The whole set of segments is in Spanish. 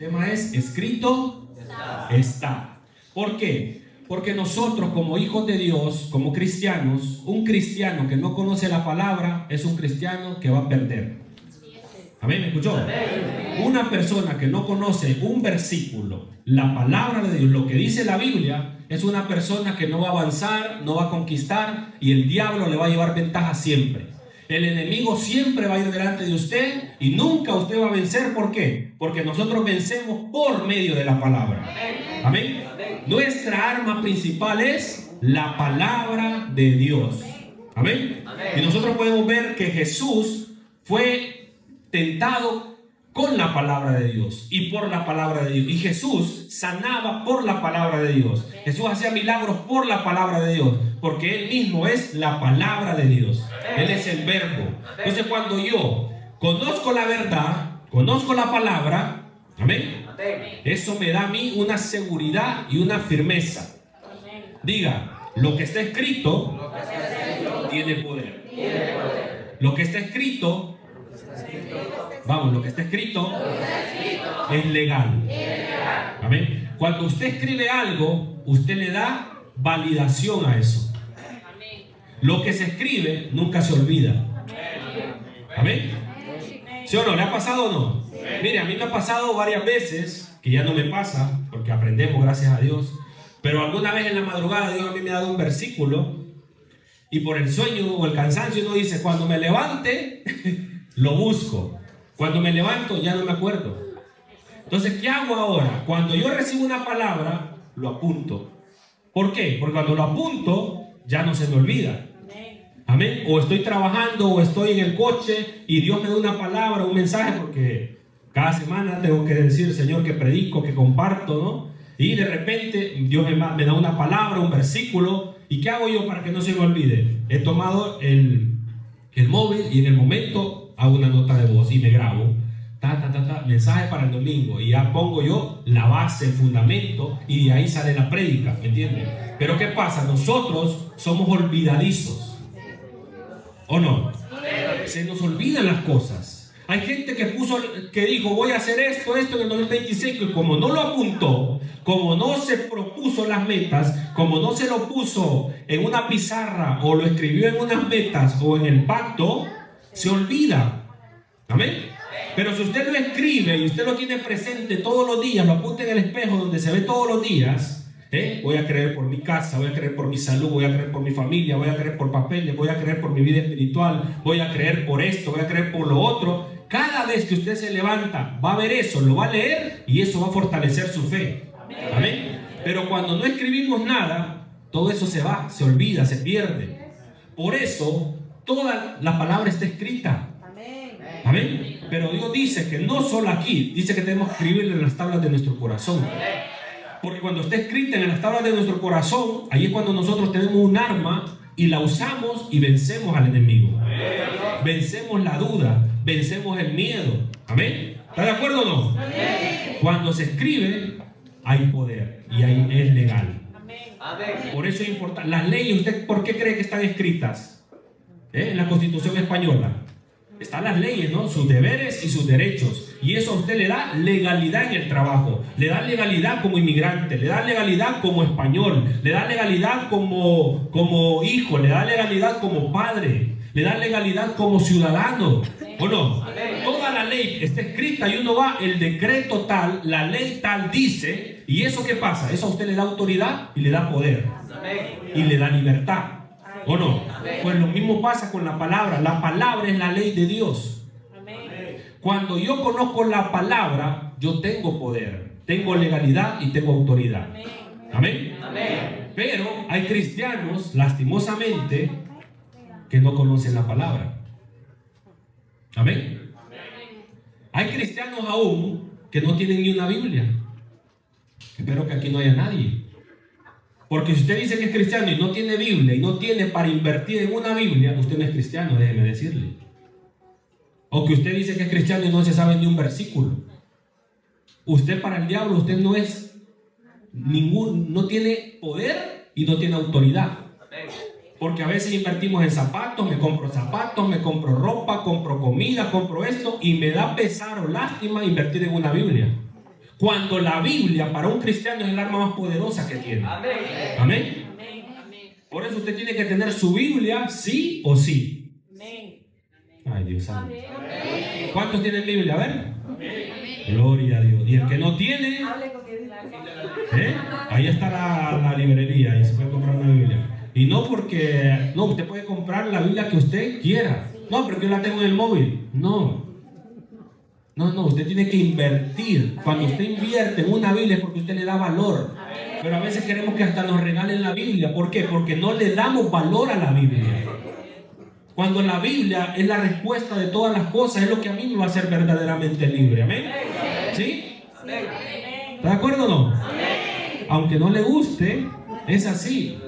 El tema es escrito está. ¿Por qué? Porque nosotros como hijos de Dios, como cristianos, un cristiano que no conoce la palabra es un cristiano que va a perder. ¿Amén? ¿Me escuchó? Una persona que no conoce un versículo, la palabra de Dios, lo que dice la Biblia, es una persona que no va a avanzar, no va a conquistar y el diablo le va a llevar ventaja siempre. El enemigo siempre va a ir delante de usted y nunca usted va a vencer. ¿Por qué? Porque nosotros vencemos por medio de la palabra. Amén. Nuestra arma principal es la palabra de Dios. Amén. Y nosotros podemos ver que Jesús fue tentado con la palabra de Dios y por la palabra de Dios. Y Jesús sanaba por la palabra de Dios. Jesús hacía milagros por la palabra de Dios, porque Él mismo es la palabra de Dios. Él es el verbo. Entonces cuando yo conozco la verdad, conozco la palabra, amén, eso me da a mí una seguridad y una firmeza. Diga, lo que está escrito tiene poder. Lo que está escrito, vamos, lo que está escrito es legal. Amén. Cuando usted escribe algo, usted le da validación a eso. Lo que se escribe nunca se olvida. Amén. ¿Sí o no? ¿Le ha pasado o no? Mire, a mí me ha pasado varias veces, que ya no me pasa, porque aprendemos, gracias a Dios. Pero alguna vez en la madrugada Dios a mí me ha dado un versículo y por el sueño o el cansancio uno dice, cuando me levante, lo busco. Cuando me levanto ya no me acuerdo. Entonces, ¿qué hago ahora? Cuando yo recibo una palabra, lo apunto. ¿Por qué? Porque cuando lo apunto, ya no se me olvida. Amén. O estoy trabajando o estoy en el coche y Dios me da una palabra, un mensaje, porque cada semana tengo que decir, Señor, que predico, que comparto, ¿no? Y de repente Dios me da una palabra, un versículo. ¿Y qué hago yo para que no se me olvide? He tomado el móvil y en el momento hago una nota de voz y me grabo. Mensaje para el domingo. Y ya pongo yo la base, el fundamento, y de ahí sale la prédica, ¿me entienden? Pero ¿qué pasa? Nosotros somos olvidadizos. ¿O no? Se nos olvidan las cosas. Hay gente que dijo, voy a hacer esto en el 2025, y como no lo apuntó, como no se propuso las metas, como no se lo puso en una pizarra o lo escribió en unas metas o en el pacto, se olvida. Amén. Pero si usted lo escribe y usted lo tiene presente todos los días, lo apunta en el espejo donde se ve todos los días, voy a creer por mi casa, voy a creer por mi salud, voy a creer por mi familia, voy a creer por papeles, voy a creer por mi vida espiritual, voy a creer por esto, voy a creer por lo otro. Cada vez que usted se levanta, va a ver eso, lo va a leer y eso va a fortalecer su fe. Amén. Pero cuando no escribimos nada, todo eso se va, se olvida, se pierde. Por eso, toda la palabra está escrita. Amén. Pero Dios dice que no solo aquí, dice que tenemos que escribirla en las tablas de nuestro corazón. Porque cuando está escrita en las tablas de nuestro corazón, ahí es cuando nosotros tenemos un arma y la usamos y vencemos al enemigo. Vencemos la duda, vencemos el miedo. Amén. ¿Está de acuerdo o no? Cuando se escribe, hay poder y ahí es legal. Por eso es importante. Las leyes, ¿usted por qué cree que están escritas? En la Constitución española. Están las leyes, ¿no? Sus deberes y sus derechos. Y eso a usted le da legalidad en el trabajo. Le da legalidad como inmigrante. Le da legalidad como español. Le da legalidad como hijo. Le da legalidad como padre. Le da legalidad como ciudadano. ¿O no? Toda la ley está escrita y uno va, el decreto tal, la ley tal dice. ¿Y eso qué pasa? Eso a usted le da autoridad y le da poder. Y le da libertad. ¿O no? Pues lo mismo pasa con la palabra. La palabra es la ley de Dios. Cuando yo conozco la palabra, yo tengo poder, tengo legalidad y tengo autoridad. Amén. Pero hay cristianos, lastimosamente, que no conocen la palabra. Amén. Hay cristianos aún que no tienen ni una Biblia. Espero que aquí no haya nadie. Porque si usted dice que es cristiano y no tiene Biblia y no tiene para invertir en una Biblia, usted no es cristiano, déjeme decirle. O que usted dice que es cristiano y no se sabe ni un versículo. Usted para el diablo, usted no es no tiene poder y no tiene autoridad. Porque a veces invertimos en zapatos, me compro ropa, compro comida, compro esto y me da pesar o lástima invertir en una Biblia. Cuando la Biblia para un cristiano es el arma más poderosa que tiene. Amén. Amén. Por eso usted tiene que tener su Biblia sí o sí. Ay, Dios santo. ¿Cuántos tienen Biblia? A ver. Gloria a Dios. Y el que no tiene, ahí está la librería y se puede comprar una Biblia. Y no porque, no, usted puede comprar la Biblia que usted quiera. No, pero yo la tengo en el móvil. No, usted tiene que invertir. Cuando usted invierte en una Biblia es porque usted le da valor. Pero a veces queremos que hasta nos regalen la Biblia. ¿Por qué? Porque no le damos valor a la Biblia. Cuando la Biblia es la respuesta de todas las cosas, es lo que a mí me va a hacer verdaderamente libre. ¿Amén? ¿Sí? ¿Está de acuerdo o no? Aunque no le guste, es así.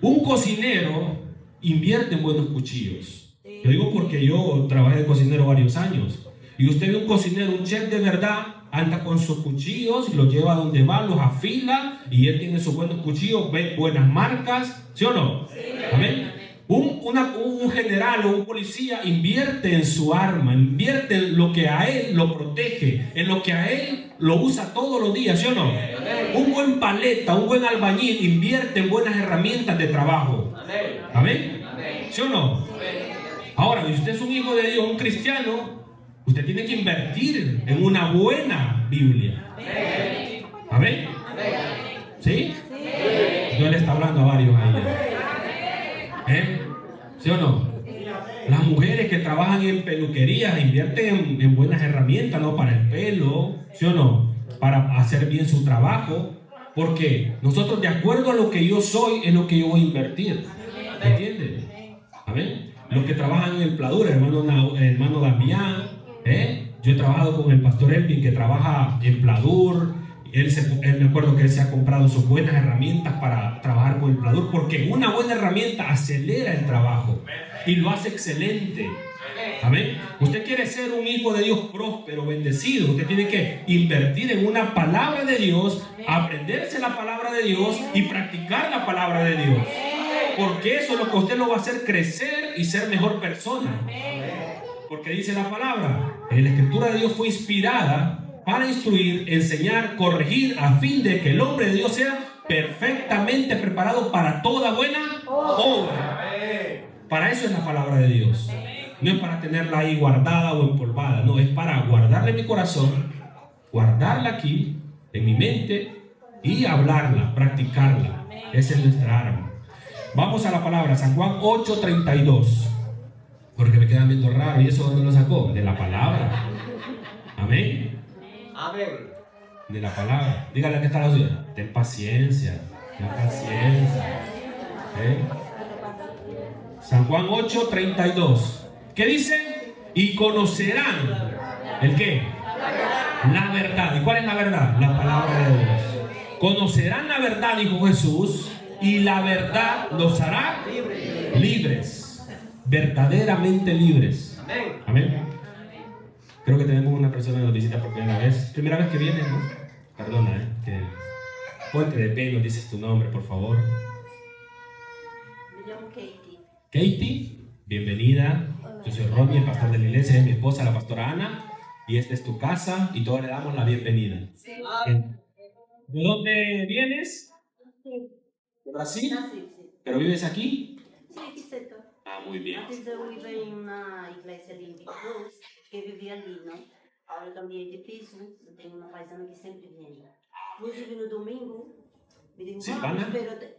Un cocinero invierte en buenos cuchillos. Lo digo porque yo trabajé de cocinero varios años. Y usted ve un cocinero, un chef de verdad, anda con sus cuchillos, los lleva a donde va, los afila, y él tiene sus buenos cuchillos, ve buenas marcas, ¿sí o no? Amén. Un general o un policía invierte en su arma, invierte en lo que a él lo protege, en lo que a él lo usa todos los días, ¿sí o no? Un buen paleta, un buen albañil invierte en buenas herramientas de trabajo. Amén. ¿Sí o no? Ahora, si usted es un hijo de Dios, un cristiano, usted tiene que invertir en una buena Biblia. Amén. ¿Sí? Dios le está hablando a varios ahí. ¿Sí o no? Las mujeres que trabajan en peluquerías invierten en buenas herramientas, ¿no? Para el pelo, ¿sí o no? Para hacer bien su trabajo. Porque nosotros, de acuerdo a lo que yo soy, es lo que yo voy a invertir. ¿Entiendes? Amén. Los que trabajan en el Pladur, hermano Damián, yo he trabajado con el pastor Elvin, que trabaja en Pladur. Él me acuerdo que él se ha comprado sus buenas herramientas para trabajar con el Pladur, porque una buena herramienta acelera el trabajo y lo hace excelente. Amén. Usted quiere ser un hijo de Dios próspero, bendecido, usted tiene que invertir en una palabra de Dios, aprenderse la palabra de Dios y practicar la palabra de Dios, porque eso es lo que usted lo va a hacer crecer y ser mejor persona. Porque dice la palabra, la escritura de Dios fue inspirada para instruir, enseñar, corregir, a fin de que el hombre de Dios sea perfectamente preparado para toda buena obra. Para eso es la palabra de Dios. No es para tenerla ahí guardada o empolvada, no, es para guardarla en mi corazón, guardarla aquí, en mi mente, y hablarla, practicarla. Esa es nuestra arma. Vamos a la palabra, San Juan 8:32. Porque me quedan viendo raro, ¿y eso dónde lo sacó? De la palabra. Amén. Amén. De la palabra. Dígale que está la suya. Ten paciencia. Ten paciencia. San Juan 8:32. ¿Qué dice? Y conocerán. ¿El qué? La verdad. ¿Y cuál es la verdad? La palabra de Dios. Conocerán la verdad, dijo Jesús, y la verdad los hará libres. Verdaderamente libres. Amén. Creo que tenemos una persona que nos visita por primera vez que viene, ¿no? Perdona, que ponte de pie y nos dices tu nombre, por favor. Me llamo Katie. Katie, bienvenida. Yo soy Ronnie, el pastor de la iglesia, es mi esposa, la pastora Ana, y esta es tu casa y todos le damos la bienvenida. ¿De dónde vienes? ¿De Brasil? Sí. ¿Pero vives aquí? Sí, aquí cerca. Ah, muy bien. Antes eu iba em uma igreja ali em Cruz, que eu vivia ali, não? Agora eu cambiei de piso, eu tenho uma paisana que sempre vem. Inclusive no domingo, me digo, Silvana?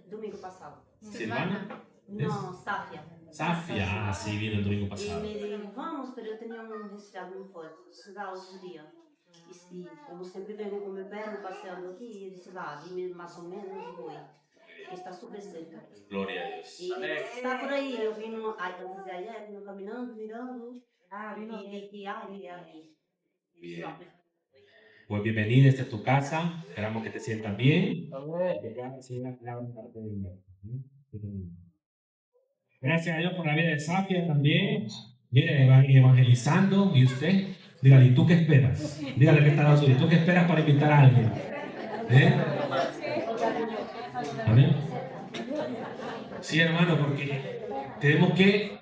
domingo passado. ¿Silvana? Não, Sáfia. Safia, sí, vino el domingo E pasado. me digo, vamos, pero eu tenho resfriado muito forte, chegar outro dia. E como sempre venho com meu perro passeando aqui, e eu disse, vá, dime mais ou menos e vou. Está super cerca. Gloria a Dios. E está por aí, eu vim antes de ayer, vim caminhando, mirando, y vi aquí. Bien. Pues bienvenida, esta es tu casa. Esperamos que te sientas bien. Gracias a Dios por la vida de Safia también. Mire, evangelizando. ¿Y usted? Dígale, ¿y tú qué esperas? Dígale que está dando suyo. ¿Y tú qué esperas para invitar a alguien? ¿Amén? Sí, hermano, porque tenemos que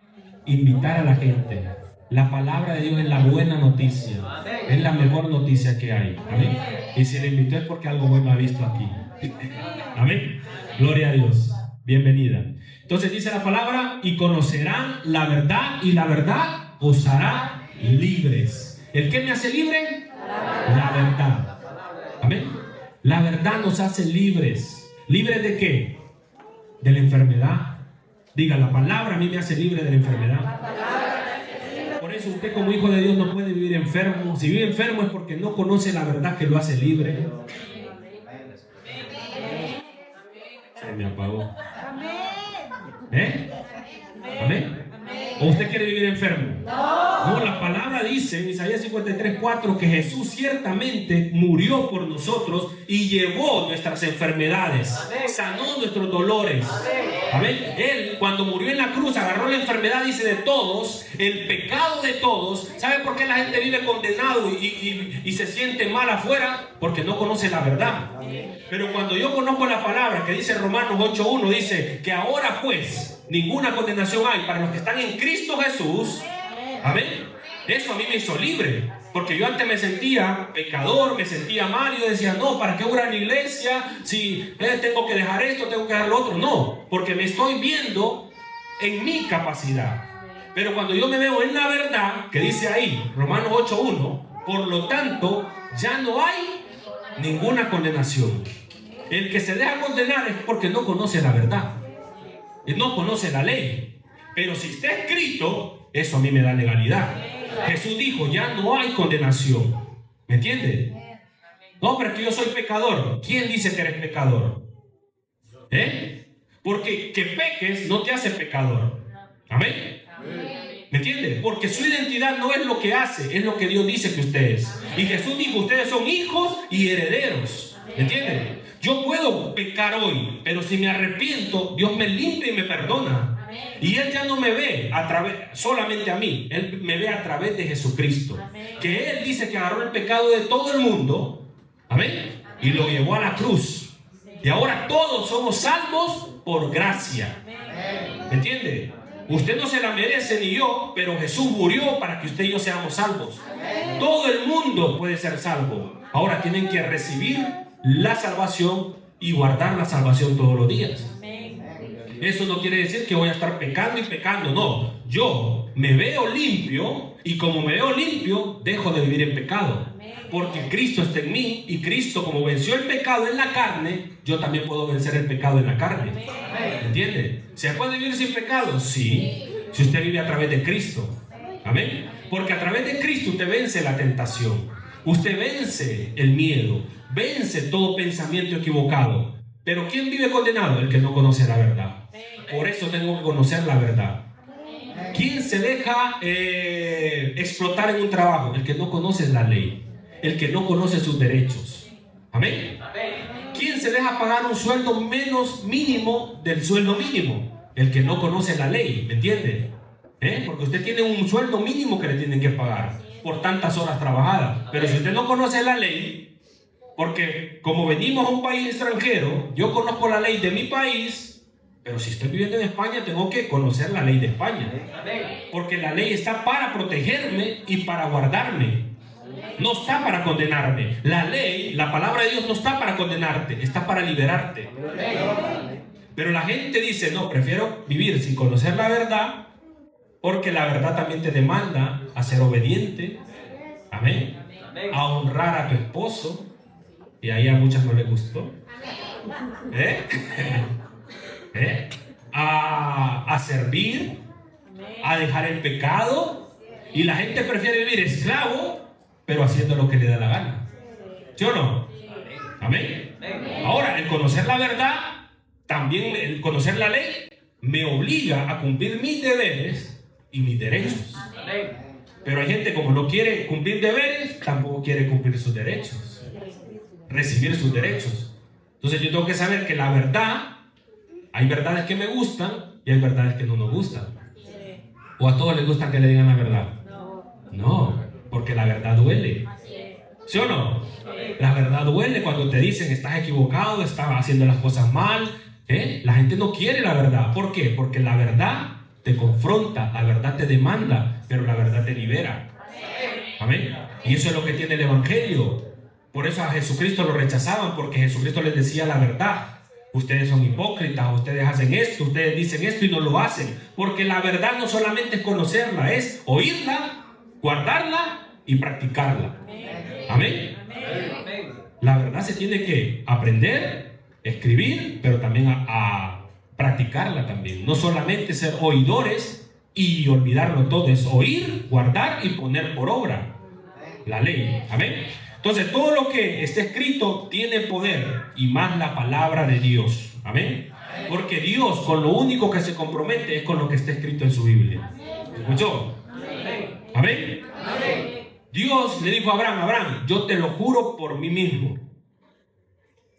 invitar a la gente. La palabra de Dios es la buena noticia. Es la mejor noticia que hay. Amén. Y si le invito es porque algo bueno ha visto aquí. Amén. Gloria a Dios. Bienvenida. Entonces dice la palabra: y conocerán la verdad, y la verdad os hará libres. ¿El qué me hace libre? La verdad. Amén. La verdad nos hace libres. ¿Libres de qué? De la enfermedad. Diga, la palabra a mí me hace libre de la enfermedad. Por eso usted como hijo de Dios no puede vivir enfermo. Si vive enfermo es porque no conoce la verdad que lo hace libre. Se me apagó. ¿Amén? ¿O usted quiere vivir enfermo? No, la palabra dice en Isaías 53:4 que Jesús ciertamente murió por nosotros y llevó nuestras enfermedades, sanó nuestros dolores. Amén. Él, cuando murió en la cruz, agarró la enfermedad, dice, de todos, el pecado de todos. ¿Sabe por qué la gente vive condenado y se siente mal afuera? Porque no conoce la verdad. Pero cuando yo conozco la palabra que dice Romanos 8:1, dice que ahora pues ninguna condenación hay para los que están en Cristo Jesús. Amén. Eso a mí me hizo libre. Porque yo antes me sentía pecador, me sentía mal, y yo decía, no, ¿para qué voy a la iglesia? Si tengo que dejar esto, tengo que dejar lo otro. No, porque me estoy viendo en mi capacidad. Pero cuando yo me veo en la verdad, que dice ahí, Romanos 8:1, por lo tanto, ya no hay ninguna condenación. El que se deja condenar es porque no conoce la verdad. No conoce la ley. Pero si está escrito, eso a mí me da legalidad. Jesús dijo, ya no hay condenación. ¿Me entiende? No, pero es que yo soy pecador. ¿Quién dice que eres pecador? Porque que peques no te hace pecador. ¿Amén? ¿Me entiende? Porque su identidad no es lo que hace, es lo que Dios dice que usted es. Y Jesús dijo, ustedes son hijos y herederos. ¿Me entiende? Yo puedo pecar hoy, pero si me arrepiento, Dios me limpia y me perdona. Y Él ya no me ve solamente a mí, Él me ve a través de Jesucristo. Que Él dice que agarró el pecado de todo el mundo, amén, y lo llevó a la cruz. Y ahora todos somos salvos por gracia. ¿Me entiende? Usted no se la merece ni yo, pero Jesús murió para que usted y yo seamos salvos. Todo el mundo puede ser salvo. Ahora tienen que recibir la salvación y guardar la salvación todos los días. Eso no quiere decir que voy a estar pecando y pecando. No, yo me veo limpio, y como me veo limpio, dejo de vivir en pecado. Porque Cristo está en mí, y Cristo, como venció el pecado en la carne, yo también puedo vencer el pecado en la carne. ¿Entiende? ¿Se puede vivir sin pecado? Sí, si usted vive a través de Cristo. Amén. Porque a través de Cristo usted vence la tentación, usted vence el miedo, vence todo pensamiento equivocado. Pero ¿quién vive condenado? El que no conoce la verdad. Por eso tengo que conocer la verdad. ¿Quién se deja explotar en un trabajo? El que no conoce la ley, el que no conoce sus derechos. Amén. ¿Quién se deja pagar un sueldo menos mínimo del sueldo mínimo? El que no conoce la ley, ¿me entiende? Porque usted tiene un sueldo mínimo que le tienen que pagar por tantas horas trabajadas. Pero si usted no conoce la ley, porque como venimos a un país extranjero, yo conozco la ley de mi país, pero si estoy viviendo en España, tengo que conocer la ley de España. Porque la ley está para protegerme y para guardarme. No está para condenarme. La ley, la palabra de Dios no está para condenarte, está para liberarte. Pero la gente dice, no, prefiero vivir sin conocer la verdad, porque la verdad también te demanda a ser obediente. Amén. A honrar a tu esposo. Y ahí a muchas no les gustó. A servir, a dejar el pecado. Y la gente prefiere vivir esclavo, pero haciendo lo que le da la gana. ¿Sí o no? Amén. Ahora, el conocer la verdad, también el conocer la ley, me obliga a cumplir mis deberes y mis derechos. Pero hay gente como no quiere cumplir deberes, tampoco quiere cumplir sus derechos, recibir sus derechos. Entonces yo tengo que saber que la verdad, hay verdades que me gustan y hay verdades que no nos gustan. ¿O a todos les gusta que le digan la verdad? No, porque la verdad duele. ¿Sí o no? La verdad duele cuando te dicen estás equivocado, estás haciendo las cosas mal. La gente no quiere la verdad. ¿Por qué? Porque la verdad te confronta, la verdad te demanda pero la verdad te libera. Amén. Y eso es lo que tiene el Evangelio. Por eso a Jesucristo lo rechazaban, porque Jesucristo les decía la verdad. Ustedes son hipócritas, ustedes hacen esto, ustedes dicen esto y no lo hacen. Porque la verdad no solamente es conocerla, es oírla, guardarla y practicarla. Amén. La verdad se tiene que aprender, escribir, pero también a practicarla también. No solamente ser oidores y olvidarlo todo, es oír, guardar y poner por obra la ley. Amén. Entonces todo lo que está escrito tiene poder, y más la palabra de Dios. Amén. Porque Dios con lo único que se compromete es con lo que está escrito en su Biblia. ¿Escuchó? Amén. Dios le dijo a Abraham: Abraham, yo te lo juro por mí mismo.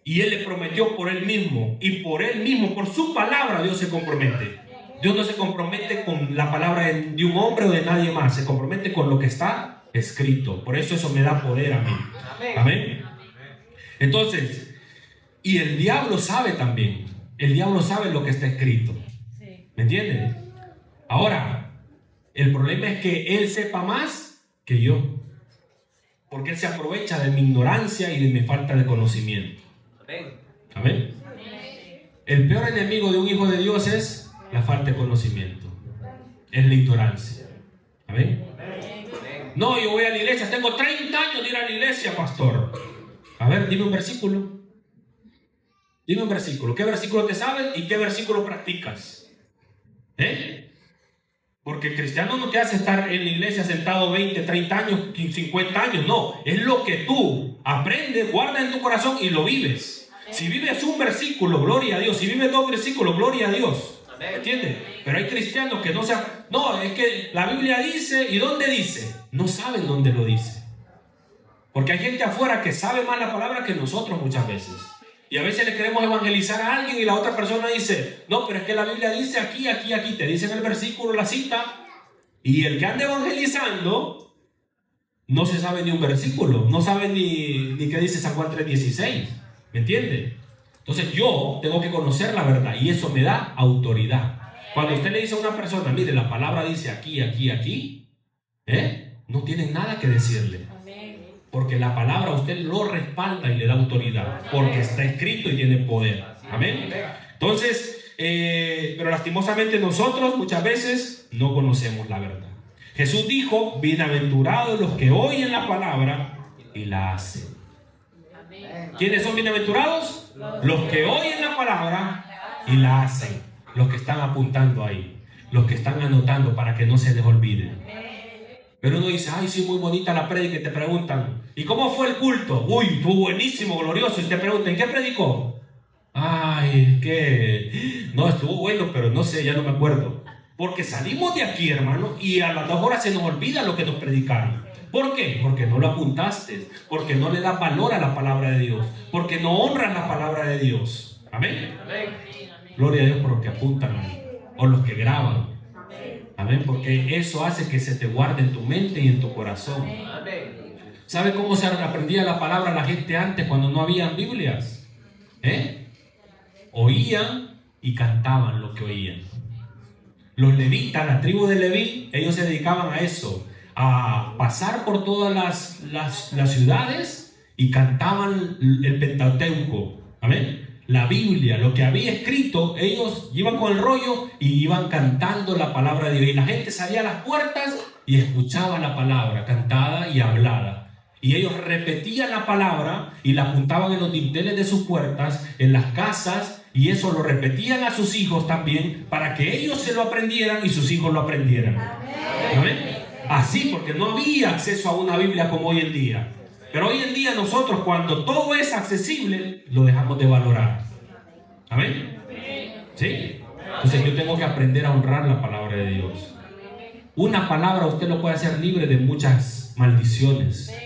Y él le prometió por él mismo, y por él mismo, por su palabra, Dios se compromete. Dios no se compromete con la palabra de un hombre o de nadie más, se compromete con lo que está escrito. Por eso me da poder a mí. Amén. Entonces, y el diablo sabe también. El diablo sabe lo que está escrito. ¿Me entienden? Ahora, el problema es que él sepa más que yo, porque él se aprovecha de mi ignorancia y de mi falta de conocimiento. Amén. El peor enemigo de un hijo de Dios es la falta de conocimiento, es la ignorancia. Amén. No, yo voy a la iglesia, tengo 30 años de ir a la iglesia, pastor. A ver, dime un versículo. Dime un versículo. ¿Qué versículo te sabes y qué versículo practicas? Porque el cristiano no te hace estar en la iglesia sentado 20, 30 años, 50 años. No, es lo que tú aprendes, guardas en tu corazón y lo vives. Si vives un versículo, gloria a Dios. Si vives 2 versículos, gloria a Dios. ¿Me entiendes? Pero hay cristianos que no saben. No, es que la Biblia dice, ¿y dónde dice? No saben dónde lo dice. Porque hay gente afuera que sabe más la palabra que nosotros muchas veces. Y a veces le queremos evangelizar a alguien y la otra persona dice: no, pero es que la Biblia dice aquí, aquí, aquí. Te dicen el versículo, la cita. Y el que anda evangelizando no se sabe ni un versículo. No sabe ni qué dice San Juan 3:16. ¿Me entiende? Entonces yo tengo que conocer la verdad y eso me da autoridad. Cuando usted le dice a una persona: mire, la palabra dice aquí, aquí, aquí, no tiene nada que decirle. Porque la palabra usted lo respalda y le da autoridad. Porque está escrito y tiene poder. Amén. Entonces, pero lastimosamente nosotros muchas veces no conocemos la verdad. Jesús dijo: bienaventurados los que oyen la palabra y la hacen. ¿Quiénes son bienaventurados? Los que oyen la palabra y la hacen. Los que están apuntando ahí. Los que están anotando para que no se les olvide. Pero uno dice: ay, sí, muy bonita la prédica, y te preguntan: ¿y cómo fue el culto? Uy, estuvo buenísimo, glorioso. Y te preguntan: ¿qué predicó? Ay, ¿qué? No, estuvo bueno, pero no sé, ya no me acuerdo. Porque salimos de aquí, hermano, y a las 2 horas se nos olvida lo que nos predicaron. ¿Por qué? Porque no lo apuntaste, porque no le das valor a la palabra de Dios, porque no honras la palabra de Dios. Amén. Gloria a Dios por los que apuntan ahí, o los que graban. Amén, porque eso hace que se te guarde en tu mente y en tu corazón. ¿Sabe cómo se aprendía la palabra la gente antes cuando no habían Biblias? Oían y cantaban lo que oían. Los levitas, la tribu de Leví, ellos se dedicaban a eso, a pasar por todas las ciudades y cantaban el Pentateuco. Amén. La Biblia, lo que había escrito, ellos iban con el rollo y iban cantando la palabra de Dios. Y la gente salía a las puertas y escuchaba la palabra cantada y hablada. Y ellos repetían la palabra y la apuntaban en los dinteles de sus puertas, en las casas, y eso lo repetían a sus hijos también, para que ellos se lo aprendieran y sus hijos lo aprendieran. ¿Amén? Así, porque no había acceso a una Biblia como hoy en día. Pero hoy en día nosotros, cuando todo es accesible, lo dejamos de valorar. ¿Amén? ¿Sí? Entonces yo tengo que aprender a honrar la palabra de Dios. Una palabra usted lo puede hacer libre de muchas maldiciones,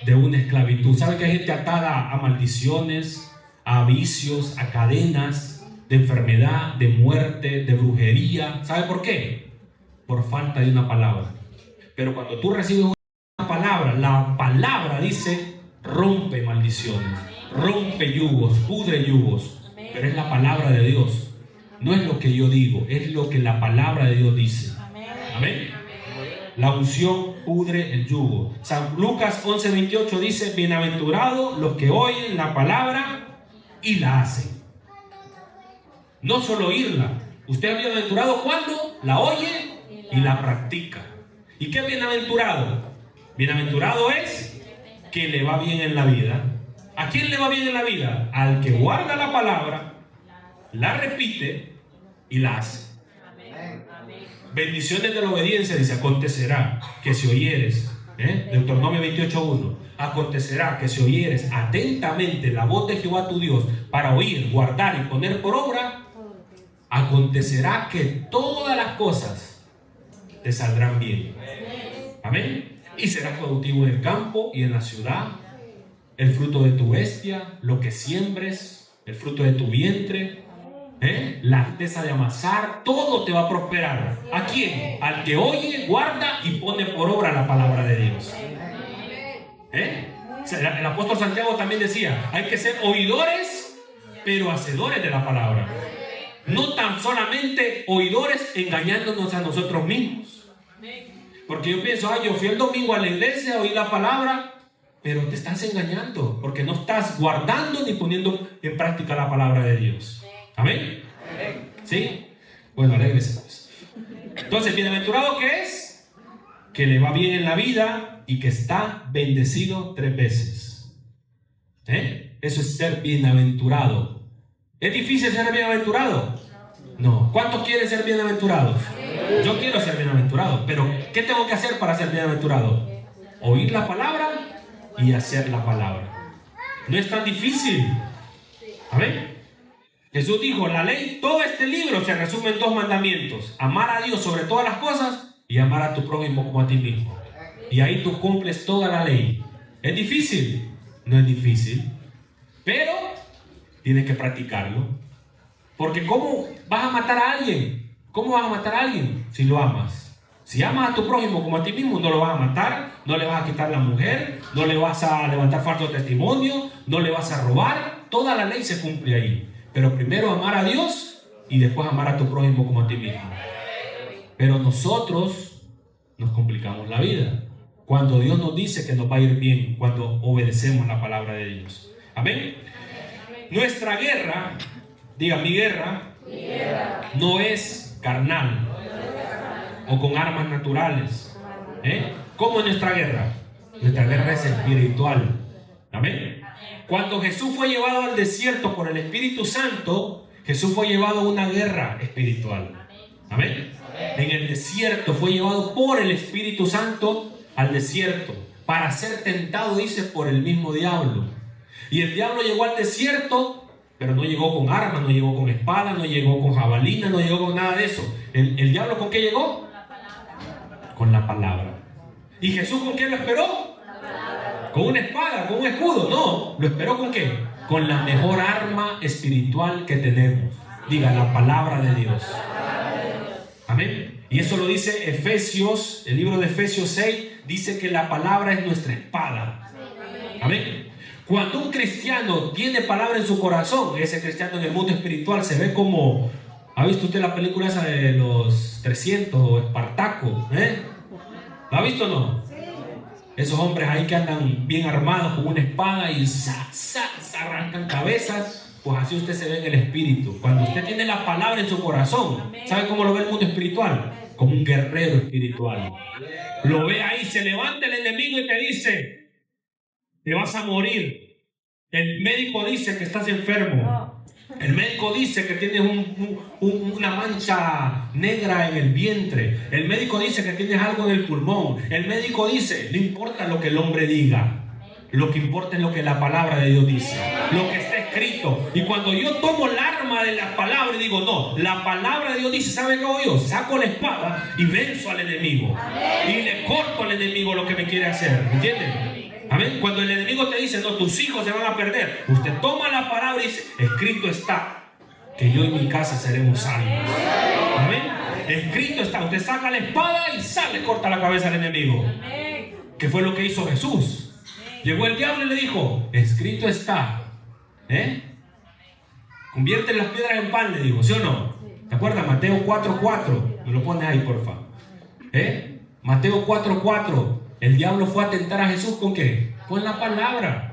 de una esclavitud. ¿Sabe que hay gente atada a maldiciones, a vicios, a cadenas de enfermedad, de muerte, de brujería? ¿Sabe por qué? Por falta de una palabra. Pero cuando tú recibes una palabra, la palabra dice: rompe maldiciones, rompe yugos, pudre yugos. Pero es la palabra de Dios. No es lo que yo digo, es lo que la palabra de Dios dice. Amén. La unción pudre el yugo. San Lucas 11:28 dice: bienaventurados los que oyen la palabra y la hacen. No solo oírla. Usted es bienaventurado cuando la oye y la practica. ¿Y qué es bienaventurado? Bienaventurado es que le va bien en la vida. ¿A quién le va bien en la vida? Al que guarda la palabra, la repite y la hace. Bendiciones de la obediencia, dice: acontecerá que si oyeres, Deuteronomio 28:1, acontecerá que si oyeres atentamente la voz de Jehová tu Dios para oír, guardar y poner por obra, acontecerá que todas las cosas te saldrán bien. Amén. Y serás productivo en el campo y en la ciudad. El fruto de tu bestia, lo que siembres, el fruto de tu vientre, la arteza de amasar, todo te va a prosperar. ¿A quién? Al que oye, guarda y pone por obra la palabra de Dios. El apóstol Santiago también decía: hay que ser oidores, pero hacedores de la palabra. No tan solamente oidores engañándonos a nosotros mismos. Porque yo pienso: yo fui el domingo a la iglesia, oí la palabra, pero te estás engañando, porque no estás guardando ni poniendo en práctica la palabra de Dios. ¿Amén? ¿Sí? Bueno, alégrese pues. Entonces, bienaventurado que es, que le va bien en la vida y que está bendecido 3 veces. Eso es ser bienaventurado. ¿Es difícil ser bienaventurado? No. ¿Cuántos quieren ser bienaventurados? Yo quiero ser bienaventurado, pero ¿qué tengo que hacer para ser bienaventurado? Oír la palabra y hacer la palabra. No es tan difícil. Amén. Jesús dijo: la ley, todo este libro se resume en 2 mandamientos: amar a Dios sobre todas las cosas y amar a tu prójimo como a ti mismo. Y ahí tú cumples toda la ley. ¿Es difícil? No es difícil, pero tienes que practicarlo. Porque ¿cómo vas a matar a alguien? ¿Cómo vas a matar a alguien si lo amas? Si amas a tu prójimo como a ti mismo, no lo vas a matar, no le vas a quitar la mujer, no le vas a levantar falso testimonio, no le vas a robar. Toda la ley se cumple ahí. Pero primero amar a Dios y después amar a tu prójimo como a ti mismo. Pero nosotros nos complicamos la vida cuando Dios nos dice que nos va a ir bien, cuando obedecemos la palabra de Dios. Amén. Nuestra guerra, diga: mi guerra no es carnal o con armas naturales. ¿Cómo es nuestra guerra? Nuestra guerra es espiritual. Amén. Cuando Jesús fue llevado al desierto por el Espíritu Santo, Jesús fue llevado a una guerra espiritual. Amén. En el desierto fue llevado por el Espíritu Santo al desierto para ser tentado, dice, por el mismo diablo. Y el diablo llegó al desierto, pero no llegó con armas, no llegó con espada, no llegó con jabalina, no llegó con nada de eso. ¿El diablo con qué llegó? Con la palabra. ¿Y Jesús con qué lo esperó? ¿Con una espada? ¿Con un escudo? No. ¿Lo esperó con qué? Con la mejor arma espiritual que tenemos. Diga: la palabra de Dios. Amén. Y eso lo dice Efesios, el libro de Efesios 6, dice que la palabra es nuestra espada. Amén. Cuando un cristiano tiene palabra en su corazón, ese cristiano en el mundo espiritual se ve como... ¿Ha visto usted la película esa de los 300 o Espartaco? ¿La ha visto o no? Esos hombres ahí que andan bien armados con una espada y arrancan cabezas. Pues así usted se ve en el espíritu. Cuando usted tiene la palabra en su corazón, ¿sabe cómo lo ve el mundo espiritual? Como un guerrero espiritual. Lo ve ahí, se levanta el enemigo y te dice: te vas a morir. El médico dice que estás enfermo. El médico dice que tienes una mancha negra en el vientre. El médico dice que tienes algo en el pulmón. El médico dice: no importa lo que el hombre diga, lo que importa es lo que la palabra de Dios dice, lo que está escrito. Y cuando yo tomo el arma de la palabra y digo: no, la palabra de Dios dice, ¿sabe qué hago yo? Saco la espada y venzo al enemigo. Y le corto al enemigo lo que me quiere hacer. ¿Entienden? Amén. Cuando el enemigo te dice: no, tus hijos se van a perder, usted toma la palabra y dice: escrito está que yo y mi casa seremos salvos. Amén. Escrito está. Usted saca la espada y sale, corta la cabeza al enemigo. ¿Qué fue lo que hizo Jesús? Llegó el diablo y le dijo: escrito está. Convierte las piedras en pan, le dijo, ¿sí o no? ¿Te acuerdas? Mateo 4:4. Me lo pone ahí, porfa. Mateo 4:4. El diablo fue a tentar a Jesús ¿con qué? Con la palabra.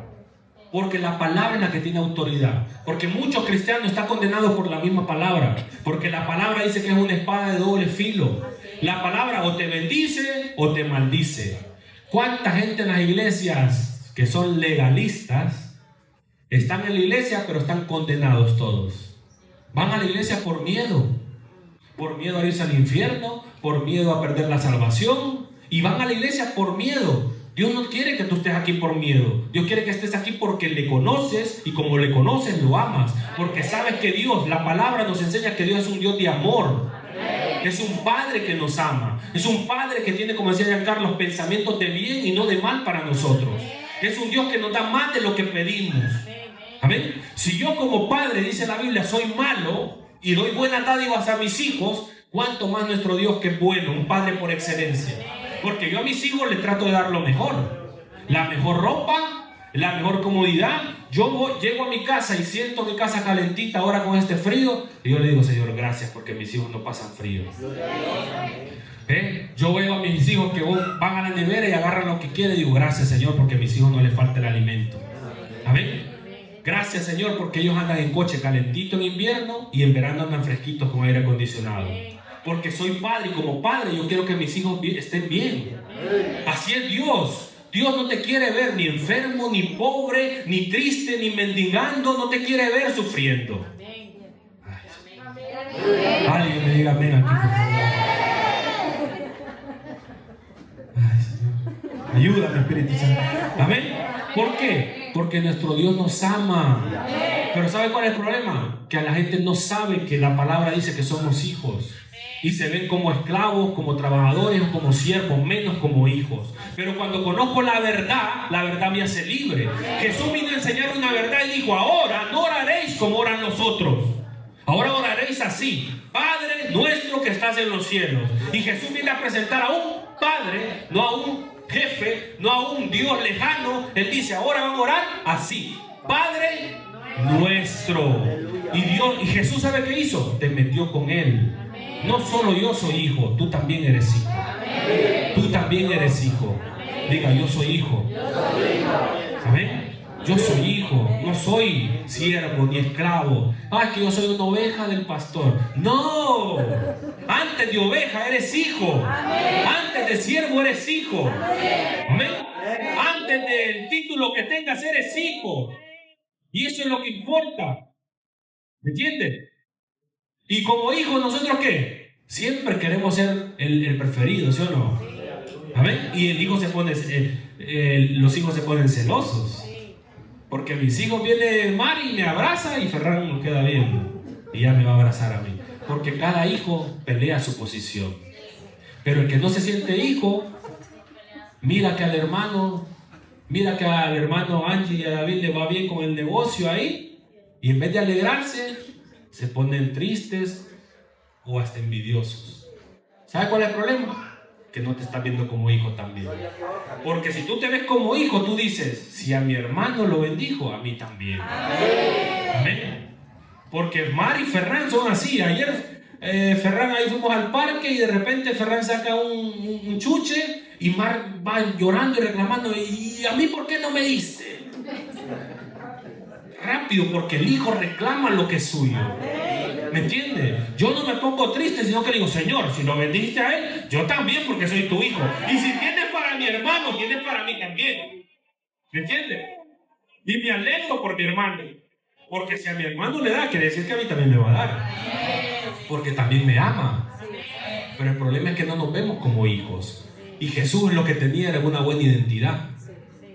Porque la palabra es la que tiene autoridad. Porque muchos cristianos están condenados por la misma palabra. Porque la palabra dice que es una espada de doble filo. La palabra o te bendice o te maldice. ¿Cuánta gente en las iglesias que son legalistas están en la iglesia pero están condenados todos? Van a la iglesia por miedo. Por miedo a irse al infierno. Por miedo a perder la salvación. Y van a la iglesia por miedo. Dios no quiere que tú estés aquí por miedo. Dios quiere que estés aquí porque le conoces y como le conoces lo amas. Porque sabes que Dios, la palabra nos enseña que Dios es un Dios de amor. Es un Padre que nos ama. Es un Padre que tiene, como decía Giancarlo, pensamientos de bien y no de mal para nosotros. Es un Dios que nos da más de lo que pedimos. Amén. Si yo como padre, dice la Biblia, soy malo y doy buenas dádivas a mis hijos, ¿cuánto más nuestro Dios que es bueno, un Padre por excelencia? Porque yo a mis hijos les trato de dar lo mejor. La mejor ropa, la mejor comodidad. Llego a mi casa y siento mi casa calentita ahora con este frío. Y yo le digo, Señor, gracias porque mis hijos no pasan frío. Yo veo a mis hijos que van a la nevera y agarran lo que quieren. Y digo, gracias, Señor, porque a mis hijos no les falta el alimento. Amén. Gracias, Señor, porque ellos andan en coche calentito en invierno y en verano andan fresquitos con aire acondicionado. Porque soy padre y como padre yo quiero que mis hijos estén bien. Así es Dios. Dios no te quiere ver ni enfermo, ni pobre, ni triste, ni mendigando. No te quiere ver sufriendo. Alguien me diga amén aquí, por favor. Ay, Señor. Ayúdame, Espíritu Santo. Amén. ¿Por qué? Porque nuestro Dios nos ama. Pero ¿sabe cuál es el problema? Que a la gente no sabe que la palabra dice que somos hijos. Y se ven como esclavos, como trabajadores o como siervos, menos como hijos. Pero cuando conozco la verdad me hace libre. Jesús vino a enseñar una verdad y dijo, ahora no oraréis como oran los otros. Ahora oraréis así: Padre nuestro que estás en los cielos. Y Jesús viene a presentar a un Padre, no a un jefe, no a un Dios lejano. Él dice, ahora van a orar así: Padre nuestro. Y Jesús, ¿sabe qué hizo? Te metió con Él. No solo yo soy hijo, tú también eres hijo. Tú también eres hijo. Diga, yo soy hijo. Amén. Yo soy hijo, no soy siervo ni esclavo. Que yo soy una oveja del pastor. No, antes de oveja eres hijo. Antes de siervo eres hijo. Amén. Antes del título que tengas eres hijo. Y eso es lo que importa. ¿Me entiendes? Y como hijos, ¿nosotros qué? Siempre queremos ser el preferido, ¿sí o no? Amén. Y el hijo los hijos se ponen celosos. Porque mis hijos viene Mari y me abraza y Ferran nos queda viendo. Y ya me va a abrazar a mí. Porque cada hijo pelea su posición. Pero el que no se siente hijo, mira que al hermano Angie y a David le va bien con el negocio ahí. Y en vez de alegrarse, se ponen tristes o hasta envidiosos. ¿Sabe cuál es el problema? Que no te estás viendo como hijo también. Porque si tú te ves como hijo, tú dices, si a mi hermano lo bendijo, a mí también. Amén. Porque Mar y Ferran son así. Ayer Ferran ahí fuimos al parque y de repente Ferran saca un chuche y Mar va llorando y reclamando, ¿y a mí por qué no me diste? Rápido, porque el hijo reclama lo que es suyo. ¿Me entiendes? Yo no me pongo triste, sino que digo, Señor, si lo bendiste a él, yo también, porque soy tu hijo. Y si tienes para mi hermano, tienes para mí también. ¿Me entiendes? Y me alegro por mi hermano. Porque si a mi hermano le da, quiere decir que a mí también me va a dar. Porque también me ama. Pero el problema es que no nos vemos como hijos. Y Jesús lo que tenía era una buena identidad.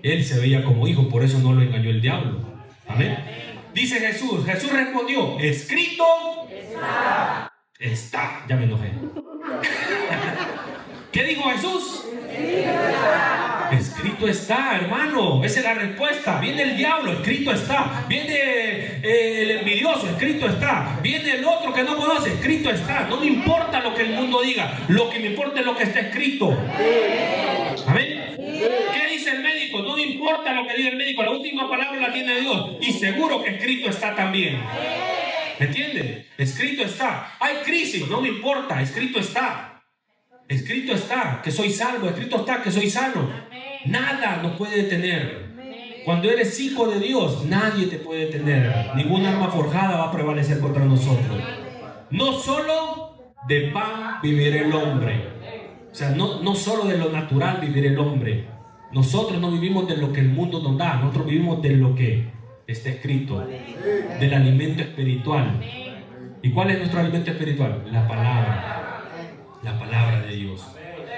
Él se veía como hijo, por eso no lo engañó el diablo. Amén. Dice Jesús respondió, escrito está. Está, ya me enojé. ¿Qué dijo Jesús? Escrito está, hermano. Esa es la respuesta. Viene el diablo, escrito está. Viene el envidioso, escrito está. Viene el otro que no conoce, escrito está. No me importa lo que el mundo diga, lo que me importa es lo que está escrito. Amén. ¿Qué dice el médico? No me importa lo que diga el médico, la última palabra la tiene Dios. Y seguro que escrito está también. ¿Me entiendes? Escrito está. Hay crisis, no me importa, escrito está. Escrito está que soy salvo, escrito está que soy sano. Nada nos puede detener. Cuando eres hijo de Dios, nadie te puede detener. Ninguna arma forjada va a prevalecer contra nosotros. No solo de pan vivirá el hombre. O sea, no solo de lo natural vivirá el hombre. Nosotros no vivimos de lo que el mundo nos da. Nosotros vivimos de lo que está escrito. Del alimento espiritual. ¿Y cuál es nuestro alimento espiritual? La palabra. La palabra de Dios.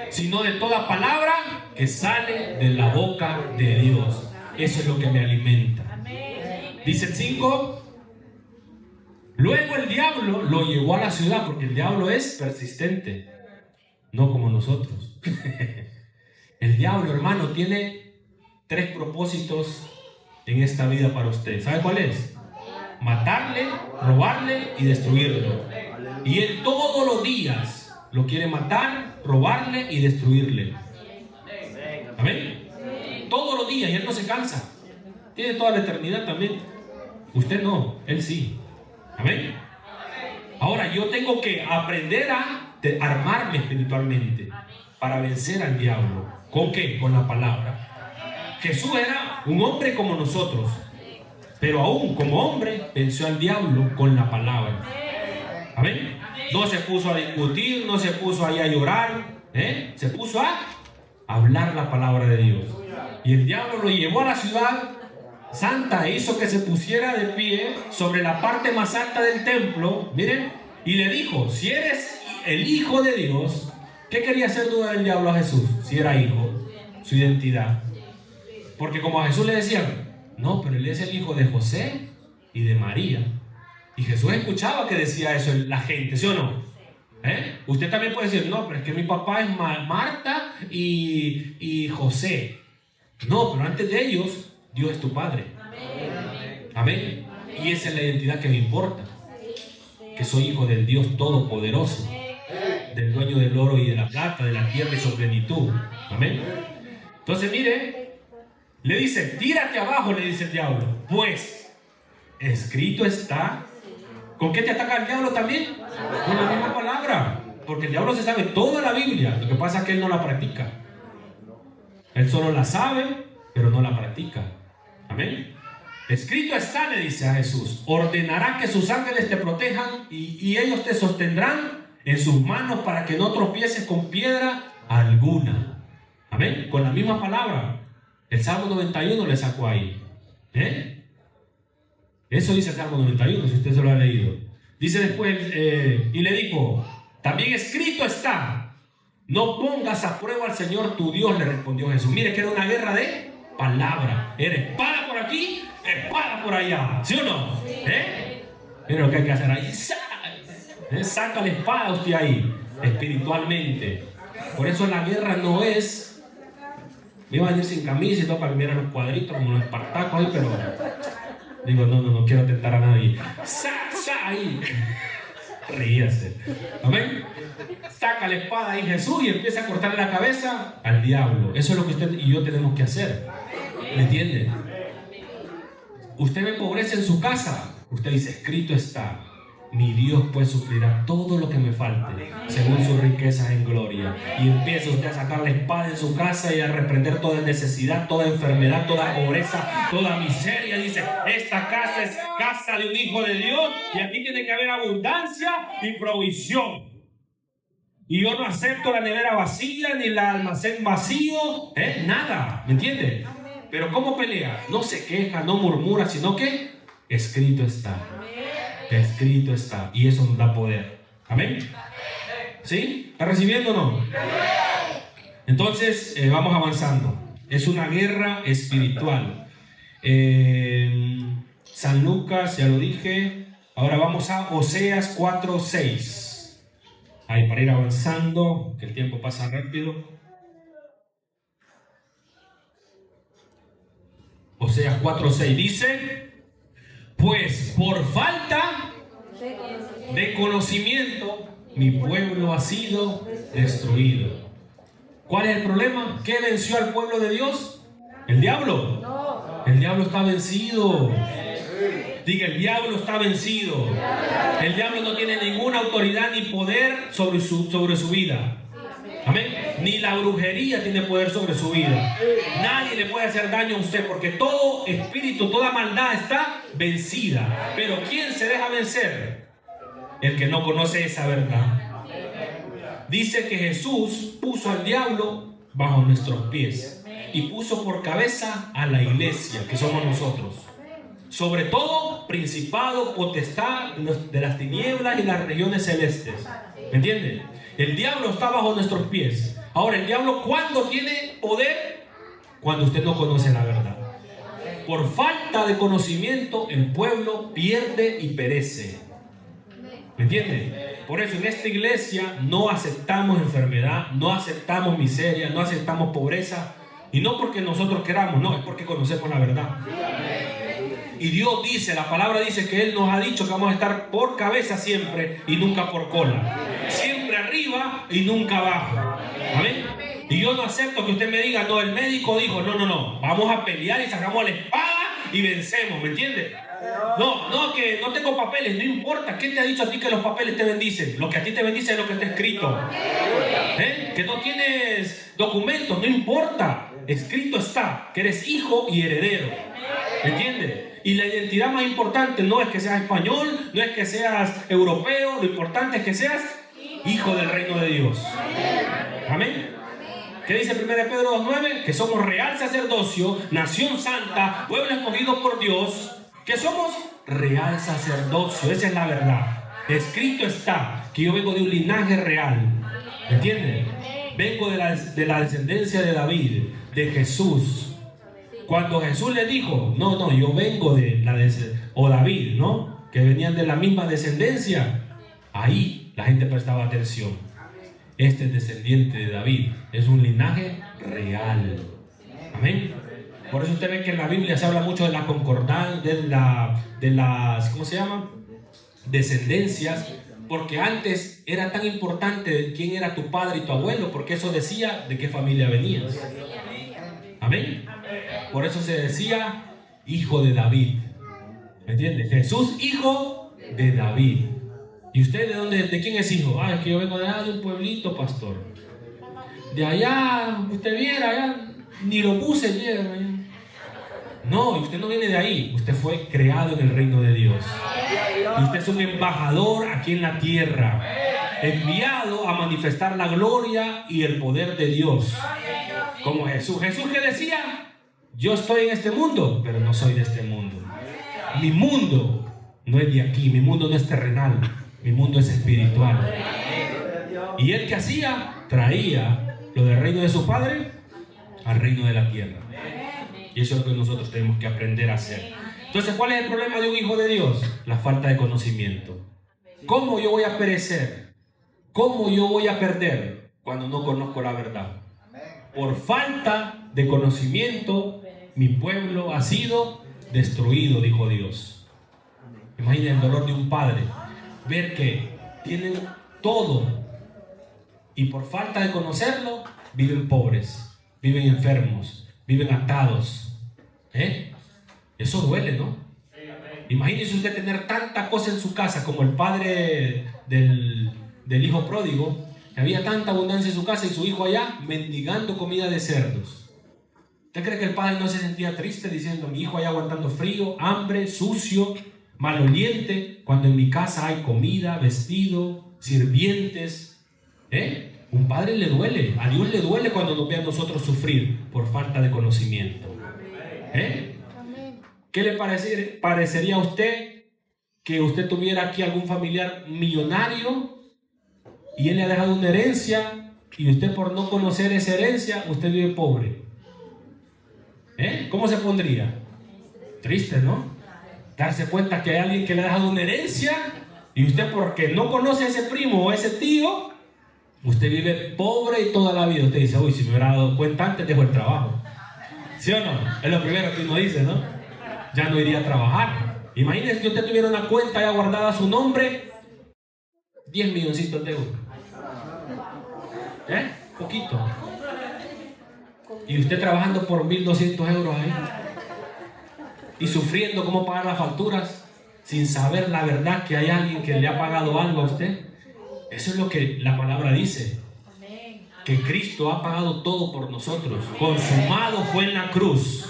Sino de toda palabra que sale de la boca de Dios. Eso es lo que me alimenta. Dice el 5. Luego el diablo lo llevó a la ciudad, porque el diablo es persistente, no como nosotros. El diablo, hermano, tiene 3 propósitos en esta vida para usted. ¿Sabe cuál es? Matarle, robarle y destruirlo. Y él todos los días lo quiere matar, robarle y destruirle. ¿Amén? Todos los días, y él no se cansa. Tiene toda la eternidad también. Usted no, él sí. Amén. Ahora yo tengo que aprender a armarme espiritualmente para vencer al diablo. ¿Con qué? Con la palabra. Jesús era un hombre como nosotros, pero aún como hombre venció al diablo con la palabra. Amén. No se puso a discutir, no se puso ahí a llorar, se puso a hablar la palabra de Dios. Y el diablo lo llevó a la ciudad santa e hizo que se pusiera de pie sobre la parte más alta del templo, miren, y le dijo: si eres el hijo de Dios. ¿Qué quería hacer dudar el diablo a Jesús? Si era hijo, su identidad. Porque como a Jesús le decían: no, pero él es el hijo de José y de María. Y Jesús escuchaba que decía eso la gente, ¿sí o no? Usted también puede decir: no, pero es que mi papá es Marta y José. No, pero antes de ellos, Dios es tu Padre. Amén. Y esa es la identidad que me importa. Que soy hijo del Dios Todopoderoso, del dueño del oro y de la plata, de la tierra y su plenitud. Amén. Entonces, mire, le dice: tírate abajo, le dice el diablo. Pues, escrito está. ¿Con qué te ataca el diablo también? Con la misma palabra. Porque el diablo se sabe toda la Biblia. Lo que pasa es que él no la practica. Él solo la sabe, pero no la practica. Amén. Escrito está, le dice a Jesús: ordenará que sus ángeles te protejan y ellos te sostendrán en sus manos para que no tropieces con piedra alguna. Amén. Con la misma palabra. El Salmo 91 le sacó ahí. Eso dice el Salmo 91, si usted se lo ha leído. Dice después, y le dijo: también escrito está: no pongas a prueba al Señor tu Dios, le respondió Jesús. Mire que era una guerra de palabra. Era espada por aquí, espada por allá. ¿Sí o no? Mire lo que hay que hacer ahí. Saca la espada usted ahí, espiritualmente. Por eso la guerra no es... Me iba a venir sin camisa y todo para que vieran los cuadritos como los espartacos ahí, pero... Digo, no quiero tentar a nadie. Ahí. Ríase. Amén. Saca la espada ahí Jesús y empieza a cortarle la cabeza al diablo. Eso es lo que usted y yo tenemos que hacer. ¿Me entiende? Usted ve pobreza en su casa. Usted dice: escrito está: mi Dios pues suplirá todo lo que me falte según sus riquezas en gloria. Y empieza usted a sacar la espada en su casa y a reprender toda necesidad, toda enfermedad, toda pobreza, toda miseria. Dice: esta casa es casa de un hijo de Dios y aquí tiene que haber abundancia y provisión. Y yo no acepto la nevera vacía ni el almacén vacío, nada, ¿me entiende? Pero ¿cómo pelea? No se queja, no murmura, sino que escrito está. Escrito está. Y eso nos da poder. Amén. ¿Sí? ¿Está recibiendo o no? Entonces, vamos avanzando. Es una guerra espiritual. San Lucas, ya lo dije. Ahora vamos a Oseas 4:6. Ahí para ir avanzando, que el tiempo pasa rápido. Oseas 4:6 dice: pues por falta de conocimiento mi pueblo ha sido destruido. ¿Cuál es el problema? ¿Qué venció al pueblo de Dios? ¿El diablo? El diablo está vencido. Diga: el diablo está vencido. El diablo no tiene ninguna autoridad ni poder sobre su vida. Amén. Ni la brujería tiene poder sobre su vida. Nadie le puede hacer daño a usted, porque todo espíritu, toda maldad está vencida. Pero ¿quién se deja vencer? El que no conoce esa verdad. Dice que Jesús puso al diablo bajo nuestros pies y puso por cabeza a la iglesia, que somos nosotros. Sobre todo, principado, potestad de las tinieblas y las regiones celestes. ¿Me entienden? El diablo está bajo nuestros pies. Ahora, el diablo, ¿cuándo tiene poder? Cuando usted no conoce la verdad. Por falta de conocimiento, el pueblo pierde y perece. ¿Me entiende? Por eso en esta iglesia no aceptamos enfermedad, no aceptamos miseria, no aceptamos pobreza. Y no porque nosotros queramos, no, es porque conocemos la verdad. Y Dios dice, la palabra dice que Él nos ha dicho que vamos a estar por cabeza siempre y nunca por cola. Siempre arriba y nunca abajo. ¿Amén? Y yo no acepto que usted me diga, no, el médico dijo, no, vamos a pelear y sacamos la espada y vencemos, ¿me entiende? No, que no tengo papeles, no importa. ¿Quién te ha dicho a ti que los papeles te bendicen? Lo que a ti te bendice es lo que está escrito. Que no tienes documentos, no importa. Escrito está que eres hijo y heredero. ¿Me entiendes? Y la identidad más importante no es que seas español, no es que seas europeo, lo importante es que seas hijo del reino de Dios. Amén. ¿Qué dice 1 Pedro 2:9? Que somos real sacerdocio, nación santa, pueblo escogido por Dios, que somos real sacerdocio. Esa es la verdad. Escrito está que yo vengo de un linaje real. ¿Me entienden? Vengo de la descendencia de David, de Jesús. Cuando Jesús le dijo, no, yo vengo de o David, ¿no? Que venían de la misma descendencia. Ahí la gente prestaba atención. Este es descendiente de David. Es un linaje real. Amén. Por eso usted ve que en la Biblia se habla mucho de la concordancia, de las, ¿cómo se llama? Descendencias. Porque antes era tan importante quién era tu padre y tu abuelo, porque eso decía de qué familia venías. Amén. Por eso se decía hijo de David. ¿Me entiendes? Jesús, hijo de David. ¿Y usted de quién es hijo? Es que yo vengo de allá, de un pueblito, pastor. De allá, usted viera allá, ni lo puse llega. No, usted no viene de ahí. Usted fue creado en el reino de Dios. Y usted es un embajador aquí en la tierra, enviado a manifestar la gloria y el poder de Dios. Como Jesús. Jesús que decía, yo estoy en este mundo, pero no soy de este mundo. Mi mundo no es de aquí, mi mundo no es terrenal, mi mundo es espiritual. Y él que hacía, traía lo del reino de su padre al reino de la tierra. Y eso es lo que nosotros tenemos que aprender a hacer. Entonces, ¿cuál es el problema de un hijo de Dios? La falta de conocimiento. ¿Cómo yo voy a perecer? ¿Cómo yo voy a perder cuando no conozco la verdad? Por falta de conocimiento, mi pueblo ha sido destruido, dijo Dios. Imaginen el dolor de un padre, ver que tienen todo y por falta de conocerlo, viven pobres, viven enfermos, viven atados. Eso duele, ¿no? Imagínese usted tener tanta cosa en su casa como el padre del hijo pródigo. Había tanta abundancia en su casa y su hijo allá mendigando comida de cerdos. ¿Usted cree que el padre no se sentía triste diciendo, mi hijo allá aguantando frío, hambre, sucio, maloliente, cuando en mi casa hay comida, vestido, sirvientes? Un padre le duele, a Dios le duele cuando nos ve a nosotros sufrir por falta de conocimiento. ¿Qué le parecería a usted que usted tuviera aquí algún familiar millonario y él le ha dejado una herencia y usted por no conocer esa herencia, usted vive pobre? ¿Cómo se pondría? Triste, ¿no? Darse cuenta que hay alguien que le ha dejado una herencia y usted porque no conoce a ese primo o a ese tío, usted vive pobre y toda la vida. Usted dice, uy, si me hubiera dado cuenta antes, dejo el trabajo. ¿Sí o no? Es lo primero que uno dice, ¿no? Ya no iría a trabajar. Imagínese que usted tuviera una cuenta ya guardada a su nombre, 10 milloncitos de euros. Poquito. Y usted trabajando por 1.200 euros ahí. Y sufriendo cómo pagar las facturas sin saber la verdad que hay alguien que le ha pagado algo a usted. Eso es lo que la palabra dice. que Cristo ha pagado todo por nosotros. Consumado fue en la cruz.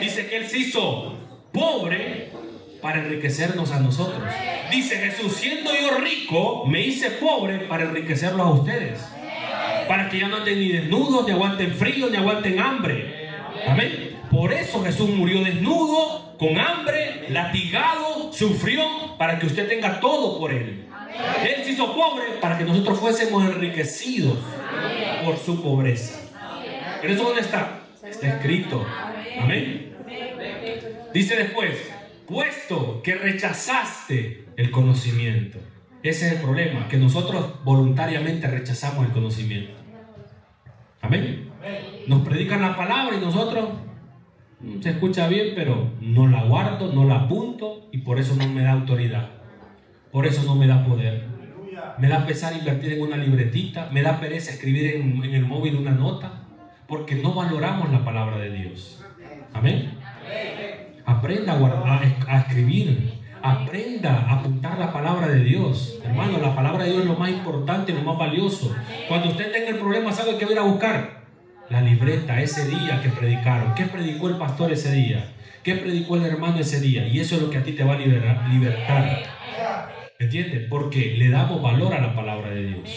Dice que Él se hizo pobre para enriquecernos a nosotros. Dice Jesús, siendo yo rico, me hice pobre para enriquecerlos a ustedes. Para que ya no anden ni desnudos, ni aguanten frío, ni aguanten hambre. Amén. Por eso Jesús murió desnudo, con hambre, latigado, sufrió, para que usted tenga todo por Él. Él se hizo pobre para que nosotros fuésemos enriquecidos por su pobreza. ¿Pero eso dónde está? Está escrito. Amén. Dice después, puesto que rechazaste el conocimiento. Ese es el problema, que nosotros voluntariamente rechazamos el conocimiento. Amén. Nos predican la palabra y nosotros se escucha bien, pero no la guardo, no la apunto y por eso no me da autoridad. Por eso no me da poder. Me da pesar invertir en una libretita, me da pereza escribir en el móvil una nota, porque no valoramos la palabra de Dios. Amén. Aprenda a escribir, aprenda a apuntar la palabra de Dios. Hermano, la palabra de Dios es lo más importante, lo más valioso. Cuando usted tenga el problema, ¿sabe qué va a ir a buscar? La libreta, ese día que predicaron. ¿Qué predicó el pastor ese día? ¿Qué predicó el hermano ese día? Y eso es lo que a ti te va a libertar. ¿Entiendes? Porque le damos valor a la palabra de Dios.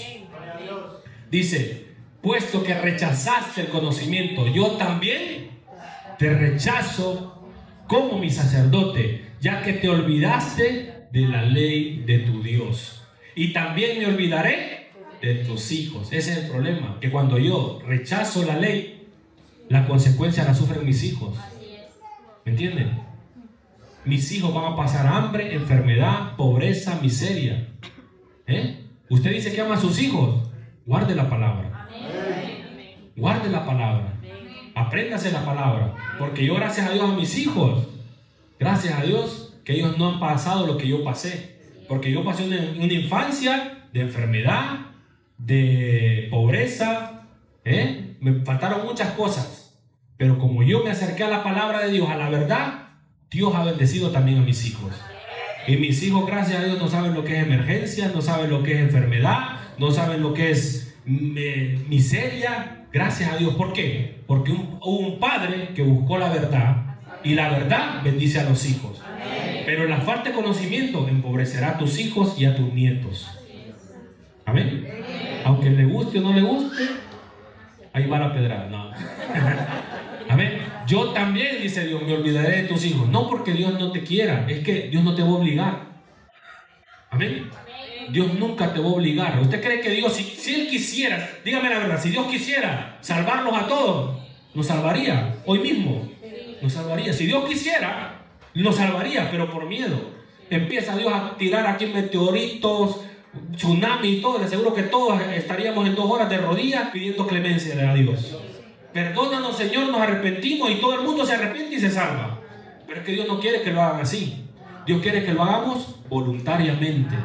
Dice, puesto que rechazaste el conocimiento, yo también te rechazo como mi sacerdote, ya que te olvidaste de la ley de tu Dios. Y también me olvidaré de tus hijos. Ese es el problema, que cuando yo rechazo la ley, la consecuencia la sufren mis hijos. ¿Me entienden? Mis hijos van a pasar hambre, enfermedad, pobreza, miseria. Usted dice que ama a sus hijos. Guarde la palabra. Guarde la palabra. Apréndase la palabra. Porque yo, gracias a Dios, a mis hijos, gracias a Dios, que ellos no han pasado lo que yo pasé. Porque yo pasé una infancia de enfermedad, de pobreza. Me faltaron muchas cosas. Pero como yo me acerqué a la palabra de Dios, a la verdad, Dios ha bendecido también a mis hijos. Y mis hijos, gracias a Dios, no saben lo que es emergencia, no saben lo que es enfermedad, no saben lo que es miseria. Gracias a Dios. ¿Por qué? Porque hubo un padre que buscó la verdad y la verdad bendice a los hijos. Pero la falta de conocimiento empobrecerá a tus hijos y a tus nietos. Amén. Aunque le guste o no le guste, ahí va la pedrada. No. Amén. Yo también, dice Dios, me olvidaré de tus hijos. No porque Dios no te quiera, es que Dios no te va a obligar. Amén. Dios nunca te va a obligar. ¿Usted cree que Dios, si Él quisiera, dígame la verdad, si Dios quisiera salvarlos a todos, nos salvaría hoy mismo? Nos salvaría. Si Dios quisiera, nos salvaría, pero por miedo. Empieza Dios a tirar aquí meteoritos, tsunami y todo. Le aseguro que todos estaríamos en 2 horas de rodillas pidiendo clemencia a Dios. Perdónanos, Señor, nos arrepentimos, y todo el mundo se arrepiente y se salva. Pero es que Dios no quiere que lo hagan así. Dios quiere que lo hagamos voluntariamente.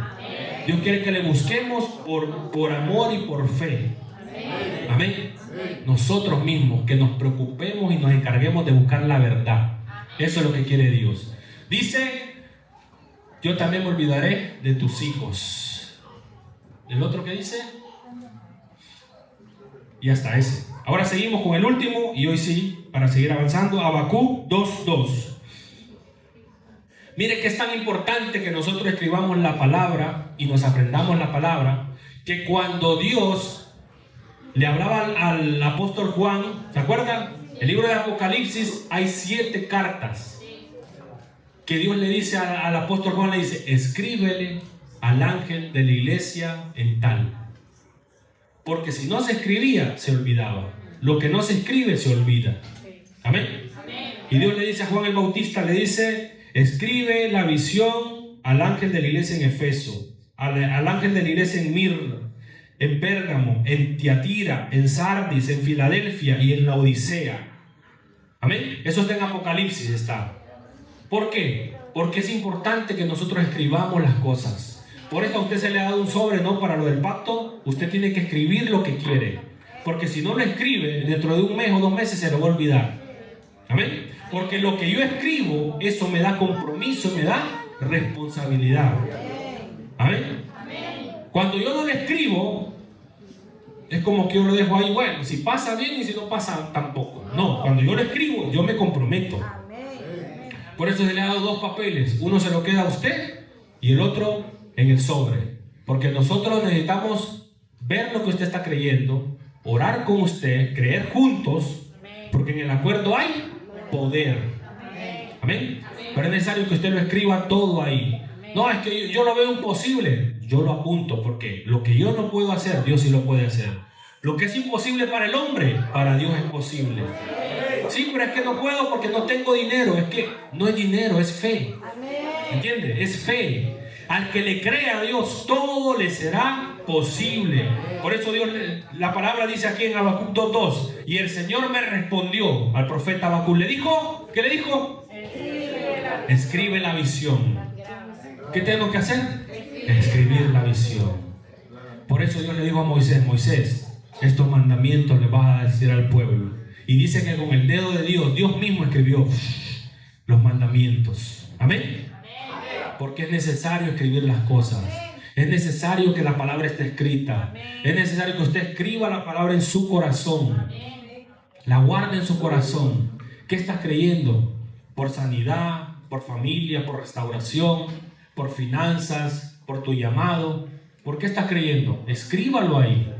Dios quiere que le busquemos por amor y por fe. Amén. Nosotros mismos, que nos preocupemos y nos encarguemos de buscar la verdad. Eso es lo que quiere Dios. Dice, yo también me olvidaré de tus hijos. ¿El otro que dice? Y hasta ese. Ahora seguimos con el último, y hoy sí, para seguir avanzando, Habacuc 2:2. Mire que es tan importante que nosotros escribamos la palabra y nos aprendamos la palabra, que cuando Dios le hablaba al apóstol Juan, ¿se acuerdan? El libro de Apocalipsis, hay 7 cartas que Dios le dice al apóstol Juan, le dice, escríbele al ángel de la iglesia en tal. Porque si no se escribía, se olvidaba. Lo que no se escribe, se olvida. Amén. Y Dios le dice a Juan el Bautista, le dice, escribe la visión al ángel de la iglesia en Efeso, al ángel de la iglesia en Mirna, en Pérgamo, en Tiatira, en Sardis, en Filadelfia y en la Odisea. Amén. Eso está en Apocalipsis, está. ¿Por qué? Porque es importante que nosotros escribamos las cosas. Por eso a usted se le ha dado un sobre, ¿no? Para lo del pacto, usted tiene que escribir lo que quiere. Porque si no lo escribe, dentro de 1 mes o 2 meses se lo va a olvidar. Amén. Porque lo que yo escribo, eso me da compromiso, me da responsabilidad. Amén. Cuando yo no lo escribo, es como que yo lo dejo ahí, bueno, si pasa bien y si no pasa tampoco. No, cuando yo lo escribo, yo me comprometo. Por eso se le ha dado dos papeles. Uno se lo queda a usted y el otro en el sobre. Porque nosotros necesitamos ver lo que usted está creyendo, orar con usted, creer juntos, porque en el acuerdo hay poder. Amén. Pero es necesario que usted lo escriba todo ahí. No, es que yo lo veo imposible. Yo lo apunto porque lo que yo no puedo hacer, Dios sí lo puede hacer. Lo que es imposible para el hombre, para Dios es posible. Sí, pero es que no puedo porque no tengo dinero. Es que no es dinero, es fe. ¿Entiende? Es fe. Al que le crea a Dios, todo le será posible. Por eso Dios, la palabra dice aquí en Habacuc 2:2, y el Señor me respondió al profeta Habacuc. Le dijo, ¿qué le dijo? Escribe la visión. ¿Qué tengo que hacer? Escribir la visión. Por eso Dios le dijo a Moisés, Moisés, estos mandamientos le vas a decir al pueblo. Y dice que con el dedo de Dios, Dios mismo escribió los mandamientos. Amén. Porque es necesario escribir las cosas. Es necesario que la palabra esté escrita. Es necesario que usted escriba la palabra en su corazón. La guarde en su corazón. ¿Qué estás creyendo? Por sanidad, por familia, por restauración, por finanzas, por tu llamado. ¿Por qué estás creyendo? Escríbalo ahí.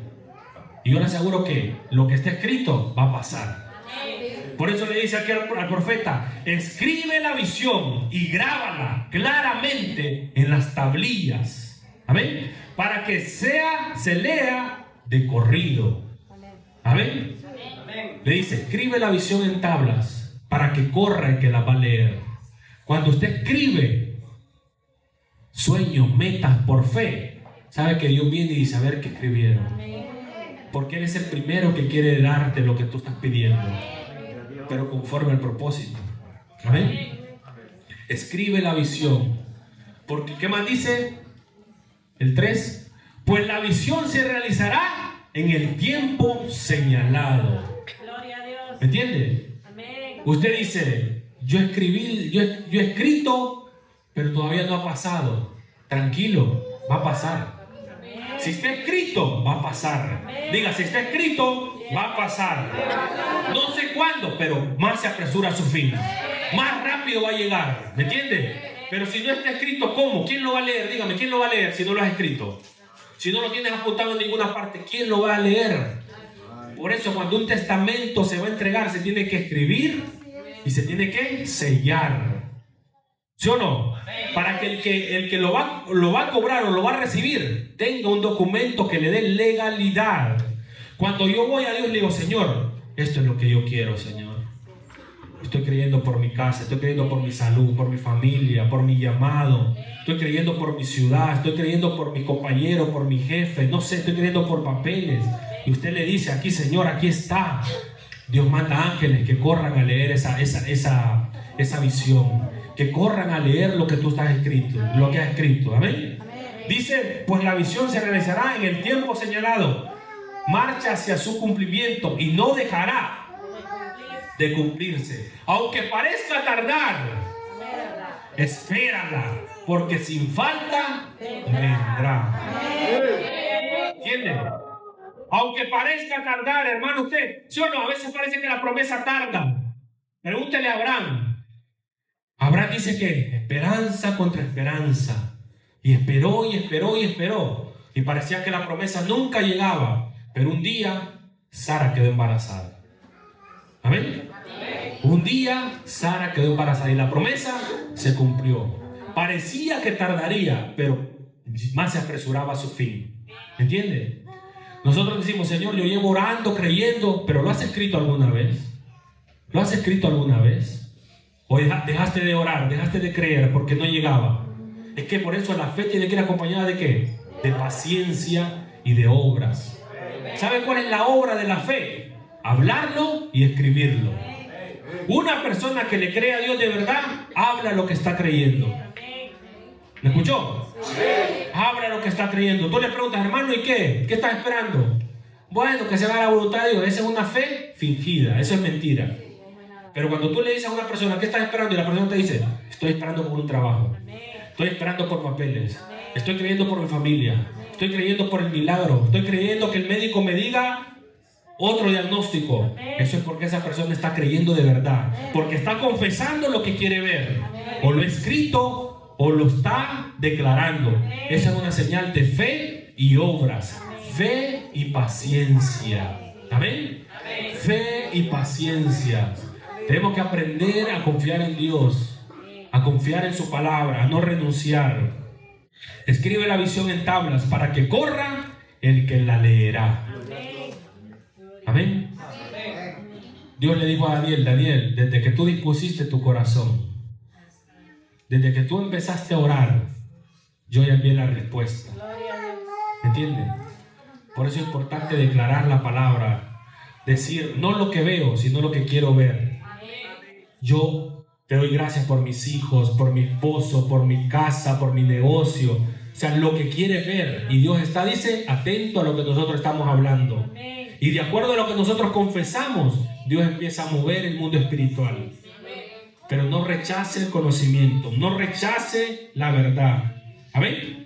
Y yo le aseguro que lo que está escrito va a pasar. Por eso le dice aquí al profeta, escribe la visión y grábala claramente en las tablillas. Amén. Para que se lea de corrido. Amén. Le dice, escribe la visión en tablas para que corra el que la va a leer. Cuando usted escribe sueños, metas por fe, sabe que Dios viene y dice, a ver qué escribieron. Porque Él es el primero que quiere darte lo que tú estás pidiendo, pero conforme al propósito. Amén. Escribe la visión. Porque, ¿qué más dice? El 3. Pues la visión se realizará en el tiempo señalado. Gloria a Dios. ¿Me entiende? Amén. Usted dice, yo he escrito, pero todavía no ha pasado. Tranquilo, va a pasar. Si está escrito, va a pasar. Diga, si está escrito, va a pasar. No sé cuándo, pero más se apresura a su fin. Más rápido va a llegar. ¿Me entiende? Pero si no está escrito, ¿cómo? ¿Quién lo va a leer? Dígame, ¿quién lo va a leer si no lo has escrito? Si no lo tienes apuntado en ninguna parte, ¿quién lo va a leer? Por eso, cuando un testamento se va a entregar, se tiene que escribir y se tiene que sellar. ¿Sí o no? Para que el que lo va a cobrar o lo va a recibir tenga un documento que le dé legalidad. Cuando yo voy a Dios le digo, Señor, esto es lo que yo quiero, Señor. Estoy creyendo por mi casa, estoy creyendo por mi salud, por mi familia, por mi llamado. Estoy creyendo por mi ciudad, estoy creyendo por mi compañero, por mi jefe. No sé, estoy creyendo por papeles. Y usted le dice, aquí, Señor, aquí está. Dios manda ángeles que corran a leer esa visión. Que corran a leer lo que tú estás escrito, lo que has escrito. Amén. Dice, pues la visión se realizará en el tiempo señalado. Marcha hacia su cumplimiento y no dejará de cumplirse. Aunque parezca tardar, espérala, porque sin falta vendrá. ¿Entiende? Aunque parezca tardar, hermano, usted, ¿sí o no? A veces parece que la promesa tarda. Pregúntele a Abraham. Abraham dice que esperanza contra esperanza. Y esperó y esperó y esperó. Y parecía que la promesa nunca llegaba. Pero un día Sara quedó embarazada. ¿Amén? Un día Sara quedó embarazada y la promesa se cumplió. Parecía que tardaría, pero más se apresuraba a su fin. ¿Entiende? Nosotros decimos, Señor, yo llevo orando, creyendo, pero ¿lo has escrito alguna vez? ¿Lo has escrito alguna vez? O dejaste de orar, dejaste de creer porque no llegaba. Es que por eso la fe tiene que ir acompañada ¿de qué? De paciencia y de obras. ¿Sabe cuál es la obra de la fe? Hablarlo y escribirlo. Una persona que le cree a Dios de verdad, habla lo que está creyendo. ¿Me escuchó? Habla lo que está creyendo. Tú le preguntas, hermano, ¿y qué? ¿Qué estás esperando? Bueno, que se haga la voluntad de Dios. Esa es una fe fingida, eso es mentira. Pero cuando tú le dices a una persona, ¿qué estás esperando? Y la persona te dice, estoy esperando por un trabajo. Estoy esperando por papeles. Estoy creyendo por mi familia. Estoy creyendo por el milagro. Estoy creyendo que el médico me diga otro diagnóstico. Eso es porque esa persona está creyendo de verdad. Porque está confesando lo que quiere ver. O lo ha escrito o lo está declarando. Esa es una señal de fe y obras. Fe y paciencia. ¿Amén? Fe y paciencia. Tenemos que aprender a confiar en Dios, a confiar en su palabra, a no renunciar. Escribe la visión en tablas para que corra el que la leerá. Amén. Dios le dijo a Daniel: Daniel, desde que tú dispusiste tu corazón, desde que tú empezaste a orar, yo ya envié la respuesta. ¿Entienden? Por eso es importante declarar la palabra. Decir no lo que veo, sino lo que quiero ver. Yo te doy gracias por mis hijos, por mi esposo, por mi casa, por mi negocio. O sea, lo que quiere ver. Y Dios está, dice, atento a lo que nosotros estamos hablando. Y de acuerdo a lo que nosotros confesamos, Dios empieza a mover el mundo espiritual. Pero no rechace el conocimiento, no rechace la verdad. ¿Amén?